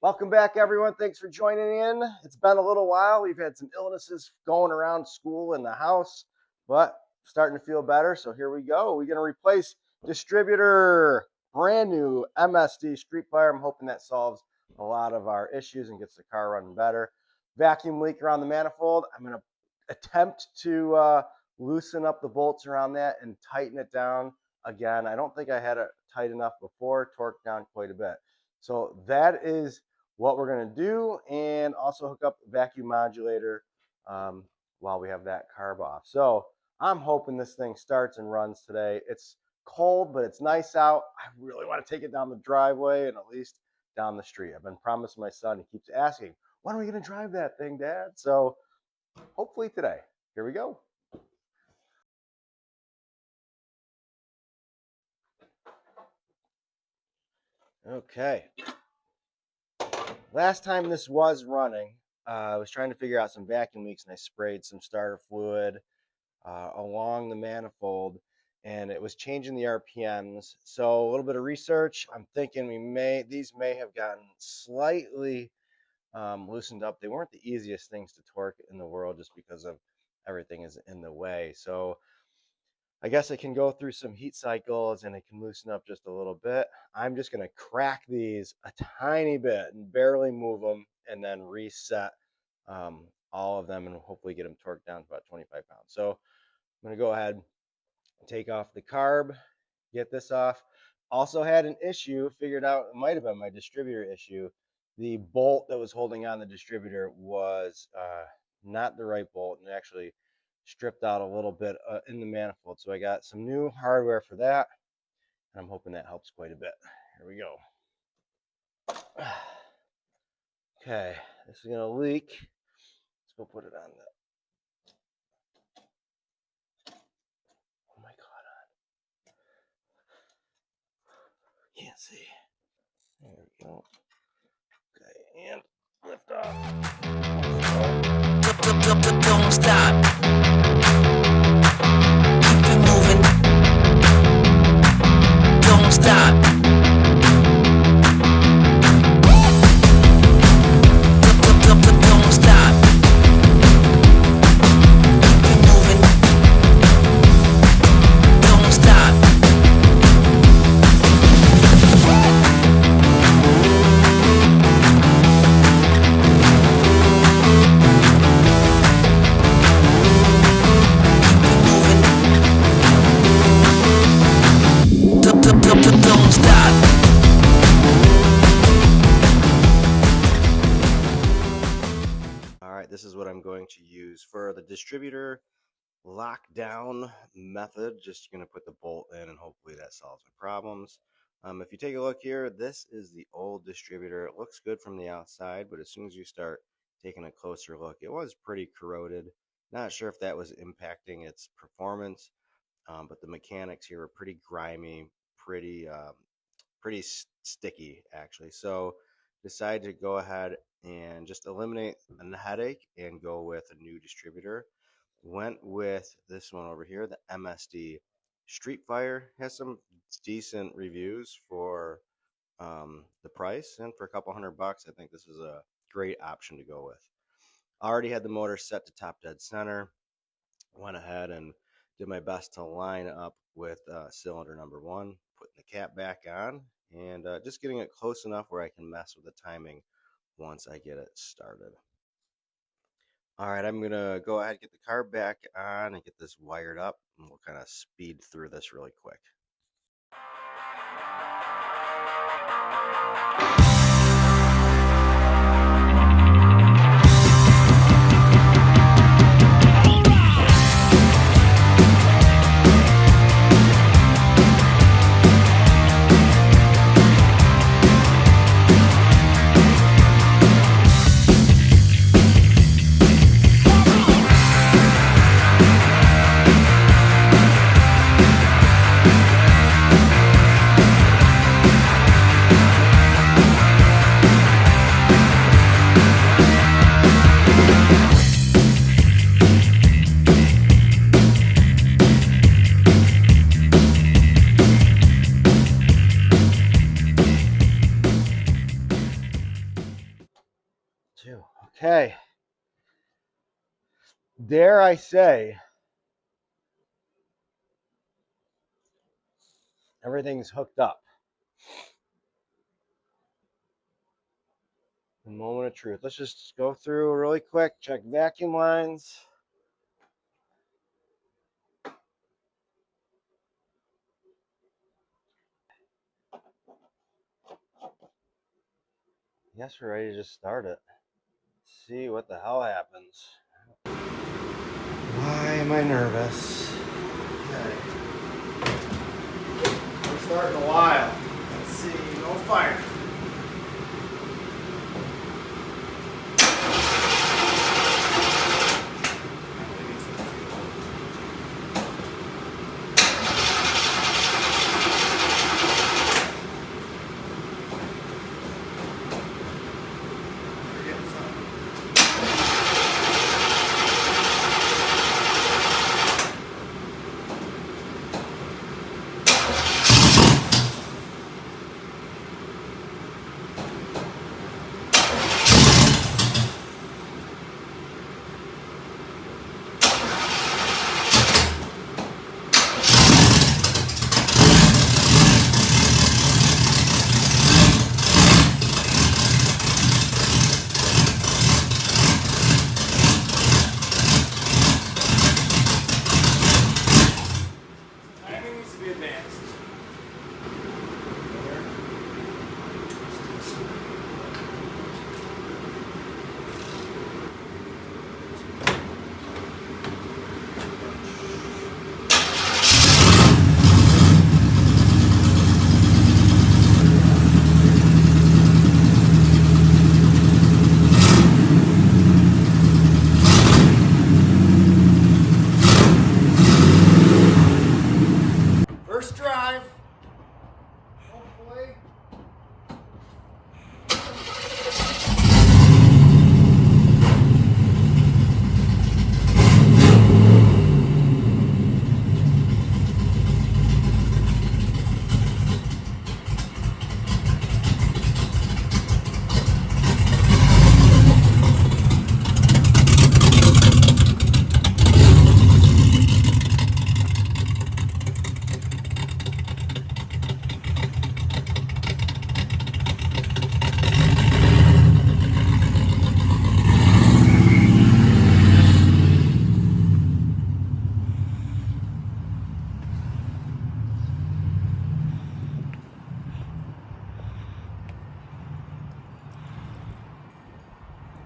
Welcome back, everyone. Thanks for joining in. It's been a little while. We've had some illnesses going around school and the house, but starting to feel better. So here we go. We're going to replace distributor, brand new MSD Street Fire. I'm hoping that solves a lot of our issues and gets the car running better. Vacuum leak around the manifold. I'm going to attempt to loosen up the bolts around that and tighten it down again. I don't think I had it tight enough before, torqued down quite a bit. So that is what we're going to do, and also hook up the vacuum modulator while we have that carb off. So I'm hoping this thing starts and runs today. It's cold, but it's nice out. I really want to take it down the driveway and at least down the street. I've been promising my son. He keeps asking, when are we going to drive that thing, Dad? So hopefully today. Here we go. Okay. Last time this was running, I was trying to figure out some vacuum leaks, and I sprayed some starter fluid along the manifold, and it was changing the RPMs. So a little bit of research. I'm thinking these may have gotten slightly loosened up. They weren't the easiest things to torque in the world just because of everything is in the way. So I guess I can go through some heat cycles and it can loosen up just a little bit. I'm just going to crack these a tiny bit and barely move them and then reset all of them and hopefully get them torqued down to about 25 pounds. So I'm going to go ahead and take off the carb, get this off. Also had an issue, figured out it might have been my distributor issue. The bolt that was holding on the distributor was not the right bolt, and actually stripped out a little bit in the manifold. So I got some new hardware for that, and I'm hoping that helps quite a bit. Here we go. Okay, this is gonna leak. Let's go put it on the, oh my God, can't see. There we go. Okay, and lift off. Don't stop. Keep it moving. Don't stop. Don't stop. Keep it moving. Don't stop. Don't stop. All right, this is what I'm going to use for the distributor lockdown method. Just going to put the bolt in and hopefully that solves my problems. If you take a look here, this is the old distributor. It looks good from the outside, but as soon as you start taking a closer look, it was pretty corroded. Not sure if that was impacting its performance, but the mechanics here were pretty grimy, pretty sticky actually. So decided to go ahead and just eliminate a headache and go with a new distributor. Went with this one over here, the MSD Street Fire. Has some decent reviews for the price, and for a couple $100, I think this is a great option to go with. Already had the motor set to top dead center. Went ahead and did my best to line up with cylinder number 1, putting the cap back on, and just getting it close enough where I can mess with the timing once I get it started. All right, I'm gonna go ahead and get the carb back on and get this wired up, and we'll kind of speed through this really quick. too. Okay. Dare I say, everything's hooked up. The moment of truth. Let's just go through really quick, check vacuum lines. Yes, we're ready to just start it. Let's see what the hell happens. Why am I nervous? Okay. We're starting a while. Let's see, no fire. First drive. Hopefully.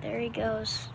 There he goes.